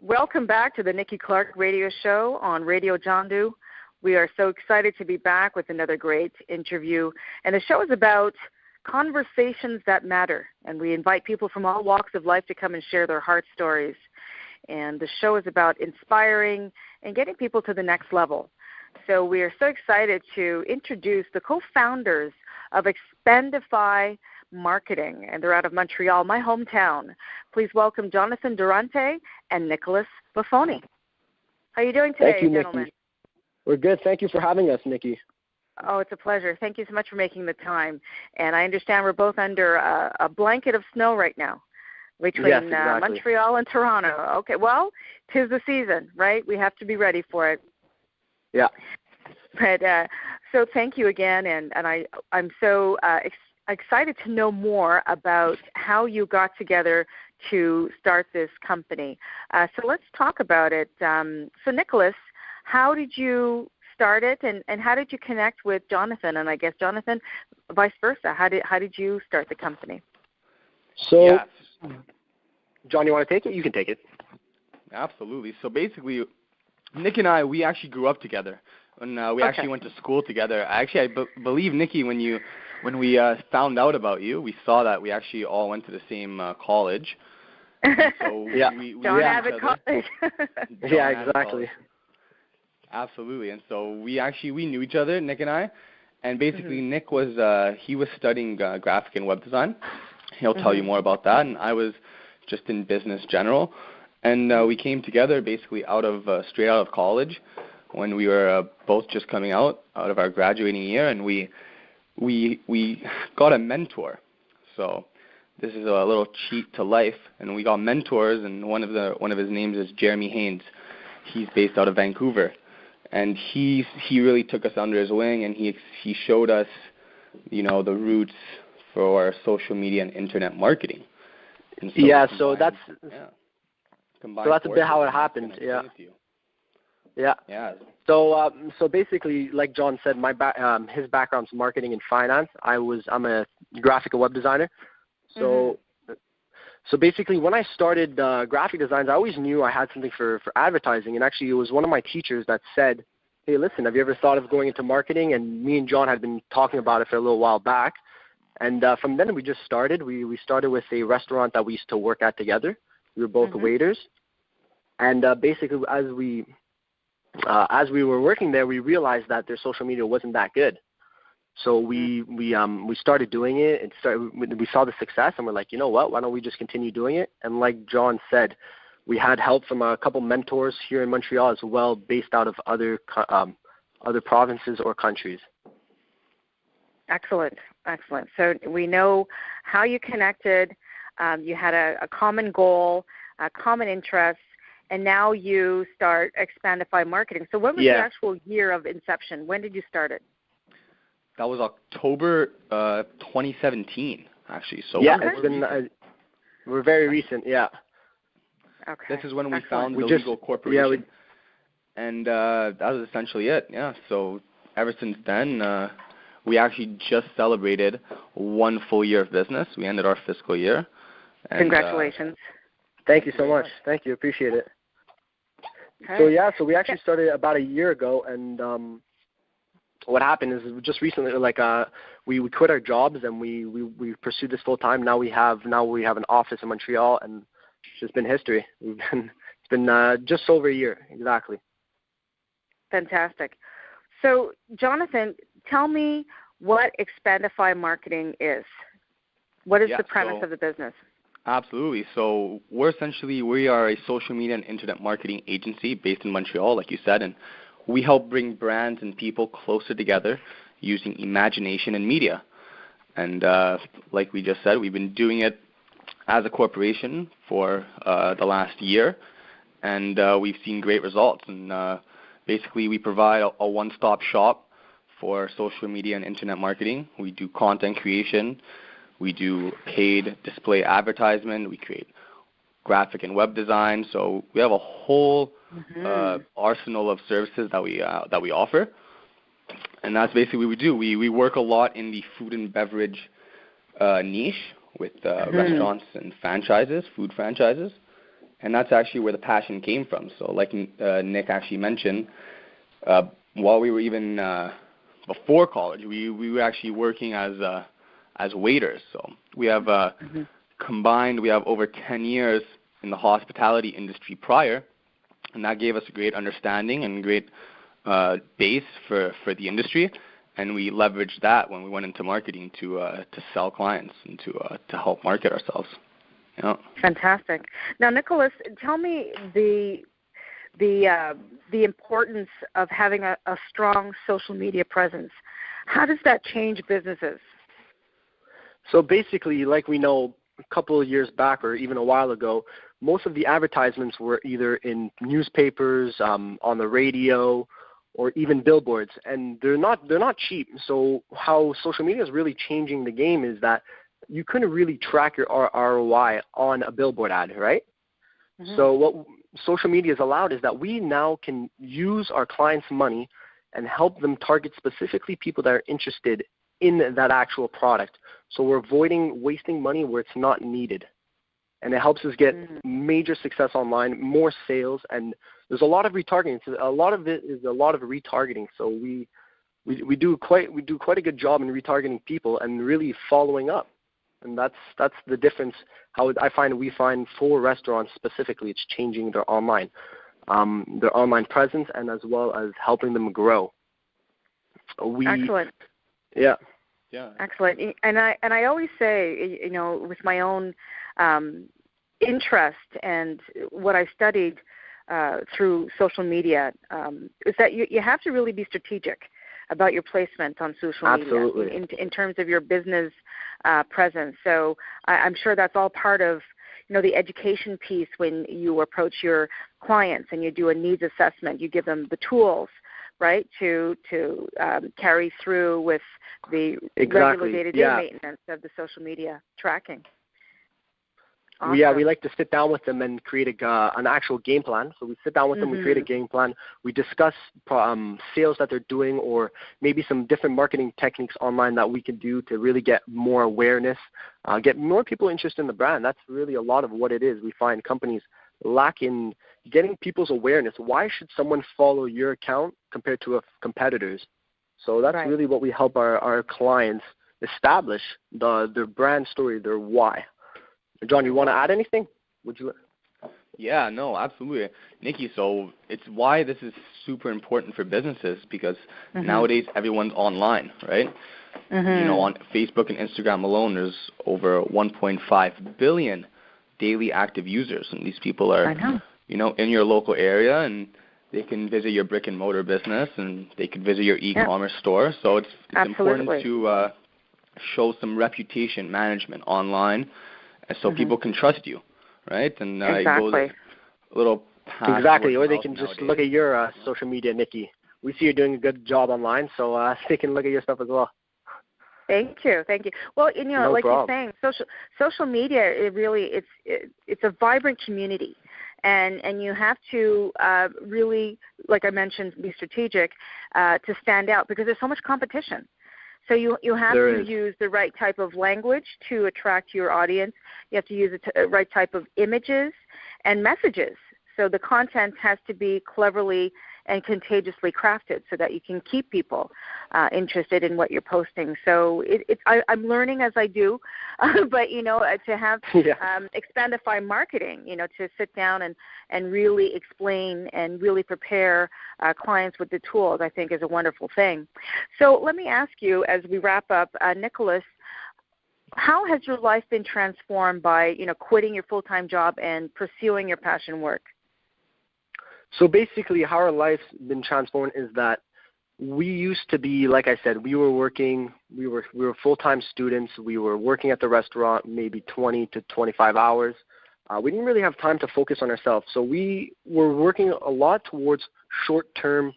Welcome back to the Nikki Clarke Radio Show on Radio Jandu. We are so excited to be back with another great interview. And the show is about conversations that matter. And we invite people from all walks of life to come and share their heart stories. And the show is about inspiring and getting people to the next level. So we are so excited to introduce the co-founders of Expandify Marketing, and they're out of Montreal, my hometown. Please welcome Jonathan Durante and Nicolas Buffoni. How are you doing today, Thank you, gentlemen? Nikki. We're good. Thank you for having us, Nikki. Oh, it's a pleasure. Thank you so much for making the time. And I understand we're both under a blanket of snow right now between yes, exactly. Montreal and Toronto. Okay, well, 'tis the season, right? We have to be ready for it. Yeah. But so thank you again, and I'm so excited to know more about how you got together to start this company. So let's talk about it. So Nicolas, how did you start it, and how did you connect with Jonathan? And I guess Jonathan, vice versa. How did you start the company? So, yes. John, you want to take it? You can take it. Absolutely. So basically, Nick and I, we actually grew up together. And we actually went to school together. I believe, Nikki, when we found out about you, we saw that we actually all went to the same college. So yeah. John Abbott College. Yeah, exactly. Absolutely. And so we knew each other, Nick and I. And basically, Nick was he was studying graphic and web design. He'll tell you more about that. And I was just in business general. And we came together basically straight out of college, when we were both just coming out of our graduating year, and we got a mentor. So this is a little cheat to life, and we got mentors, and one of his names is Jeremy Haynes. He's based out of Vancouver, and he really took us under his wing, and he showed us, the roots for social media and internet marketing. And so that's a bit how it happened. Yeah. Yeah. Yeah. So basically, like John said, his background's marketing and finance. I'm a graphic and web designer. So basically, when I started graphic designs, I always knew I had something for advertising. And actually, it was one of my teachers that said, "Hey, listen, have you ever thought of going into marketing?" And me and John had been talking about it for a little while back. And from then we just started. We started with a restaurant that we used to work at together. We were both waiters. And basically, as we were working there, we realized that their social media wasn't that good. So we started doing it, and we saw the success, and we're like, you know what? Why don't we just continue doing it? And like John said, we had help from a couple mentors here in Montreal as well, based out of other provinces or countries. Excellent. So we know how you connected. You had a common goal, a common interest. And now you start Expandify Marketing. So when was the actual year of inception? When did you start it? That was October 2017, actually. So we're very recent, yeah. Okay. This is when we found the legal corporation. And that was essentially it, yeah. So ever since then, we actually just celebrated 1 full year of business. We ended our fiscal year. And, congratulations. Thank you so much. Thank you. Appreciate it. Okay. So we actually started about a year ago, and what happened is just recently, we quit our jobs and we pursued this full time. Now we have an office in Montreal, and it's just been history. It's been just over a year exactly. Fantastic. So Jonathan, tell me what Expandify Marketing is. What is the premise of the business? Absolutely. So we are a social media and internet marketing agency based in Montreal, like you said, and we help bring brands and people closer together using imagination and media. And like we just said, we've been doing it as a corporation for the last year, and we've seen great results. And basically, we provide a one-stop shop for social media and internet marketing. We do content creation. We do paid display advertisement. We create graphic and web design. So we have a whole arsenal of services that we offer, and that's basically what we do. We work a lot in the food and beverage niche with restaurants and franchises, food franchises, And that's actually where the passion came from. So like Nick actually mentioned, while we were even before college, we were actually working as waiters. So we have combined, we have over 10 years in the hospitality industry prior, and that gave us a great understanding and great base for the industry. And we leveraged that when we went into marketing to sell clients and to help market ourselves. Yeah. Fantastic. Now, Nicolas, tell me the importance of having a strong social media presence. How does that change businesses? So basically, like we know, a couple of years back or even a while ago, most of the advertisements were either in newspapers, on the radio, or even billboards, and they're not cheap. So how social media is really changing the game is that you couldn't really track your ROI on a billboard ad, right? Mm-hmm. So what social media has allowed is that we now can use our clients' money and help them target specifically people that are interested in that actual product. So we're avoiding wasting money where it's not needed. And it helps us get major success online, more sales, and there's a lot of retargeting. So a lot of it is a lot of retargeting. So we do quite a good job in retargeting people and really following up. And that's the difference. How we find for restaurants specifically, it's changing their online presence and as well as helping them grow. Excellent. Yeah. Yeah. Excellent. And I always say, with my own interest and what I studied through social media, is that you have to really be strategic about your placement on social Absolutely. media in terms of your business presence. So I'm sure that's all part of the education piece when you approach your clients and you do a needs assessment. You give them the tools, right, to carry through with the regular day-to-day maintenance of the social media tracking. Awesome. We like to sit down with them and create an actual game plan. So we sit down with them, we create a game plan. We discuss sales that they're doing or maybe some different marketing techniques online that we can do to really get more awareness, get more people interested in the brand. That's really a lot of what it is. We find companies lack in getting people's awareness. Why should someone follow your account compared to a competitor's? So that's really what we help our clients establish, their brand story, their why. John, you want to add anything? Would you? Yeah, no, absolutely. Nikki, so it's why this is super important for businesses because nowadays everyone's online, right? On Facebook and Instagram alone, there's over 1.5 billion daily active users, and these people are, in your local area, and they can visit your brick and mortar business, and they can visit your e-commerce store. So it's important to show some reputation management online, so people can trust you, right? And it goes a little past exactly, or they can just look at your social media, Nikki. We see you're doing a good job online, so they can look at your stuff as well. Thank you. Well, No like problem. you're saying, social media, it's a vibrant community, and you have to really, like I mentioned, be strategic to stand out because there's so much competition. So you have to use the right type of language to attract your audience. You have to use the right type of images and messages. So the content has to be cleverly and contagiously crafted so that you can keep people interested in what you're posting. So I'm learning as I do, but to have Expandify marketing, to sit down and really explain and really prepare clients with the tools, I think is a wonderful thing. So let me ask you, as we wrap up, Nicolas, how has your life been transformed by quitting your full-time job and pursuing your passion work? So basically how our life's been transformed is that we used to be, like I said, we were working, we were full-time students. We were working at the restaurant maybe 20 to 25 hours. We didn't really have time to focus on ourselves. So we were working a lot towards short-term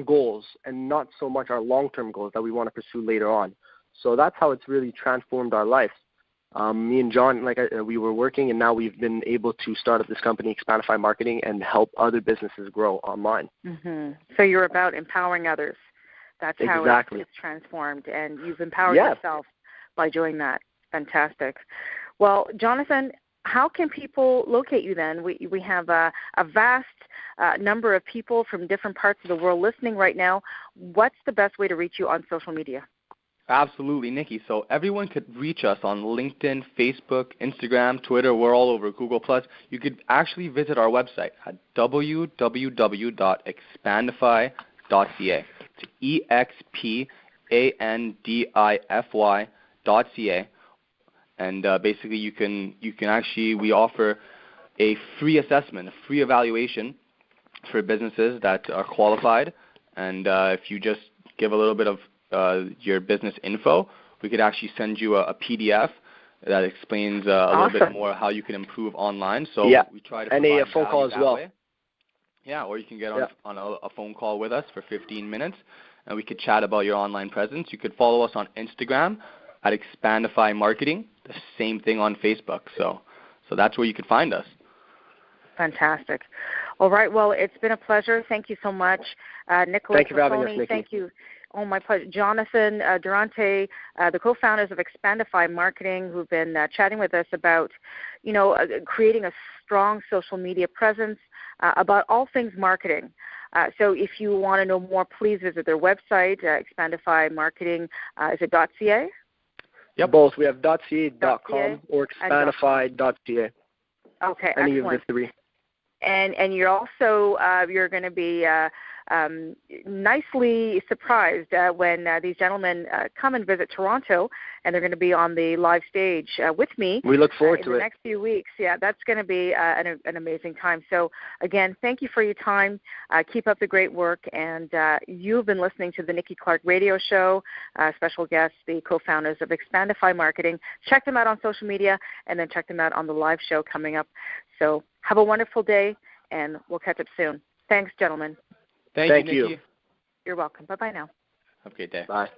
goals and not so much our long-term goals that we want to pursue later on. So that's how it's really transformed our life. Me and John, we were working, and now we've been able to start up this company, Expandify Marketing, and help other businesses grow online. So you're about empowering others. That's how it's transformed, and you've empowered yourself by doing that. Fantastic. Well, Jonathan, how can people locate you then? We have a vast number of people from different parts of the world listening right now. What's the best way to reach you on social media? Absolutely, Nikki. So everyone could reach us on LinkedIn, Facebook, Instagram, Twitter. We're all over Google+. You could actually visit our website at www.expandify.ca. It's expandify.ca. And basically we offer a free assessment, a free evaluation for businesses that are qualified. And if you just give a little bit of your business info, we could actually send you a PDF that explains a little bit more how you can improve online. So we try to provide a phone call as well. way. Yeah, or you can get on a phone call with us for 15 minutes, and we could chat about your online presence. You could follow us on Instagram at Expandify Marketing. The same thing on Facebook. So that's where you could find us. Fantastic. All right. Well, it's been a pleasure. Thank you so much, Nicolas. Thank you for having us, Nikki. Thank you. Oh, my pleasure. Jonathan, Durante, the co-founders of Expandify Marketing, who've been chatting with us about, creating a strong social media presence, about all things marketing. So if you want to know more, please visit their website, Expandify Marketing. Is it .ca? Yep, both. We have .ca, .com, or Expandify.ca. Okay, Any excellent. of the three. And you're also you're going to be nicely surprised when these gentlemen come and visit Toronto, and they're going to be on the live stage with me. We look forward to in the next few weeks. Yeah, that's going to be an amazing time. So, again, thank you for your time. Keep up the great work. And you've been listening to the Nikki Clarke Radio Show. Special guests, the co-founders of Expandify Marketing. Check them out on social media, and then check them out on the live show coming up. So have a wonderful day, and we'll catch up soon. Thanks, gentlemen. Thank you, Nikki. you. You're welcome. Bye-bye now. Have a great day. Bye.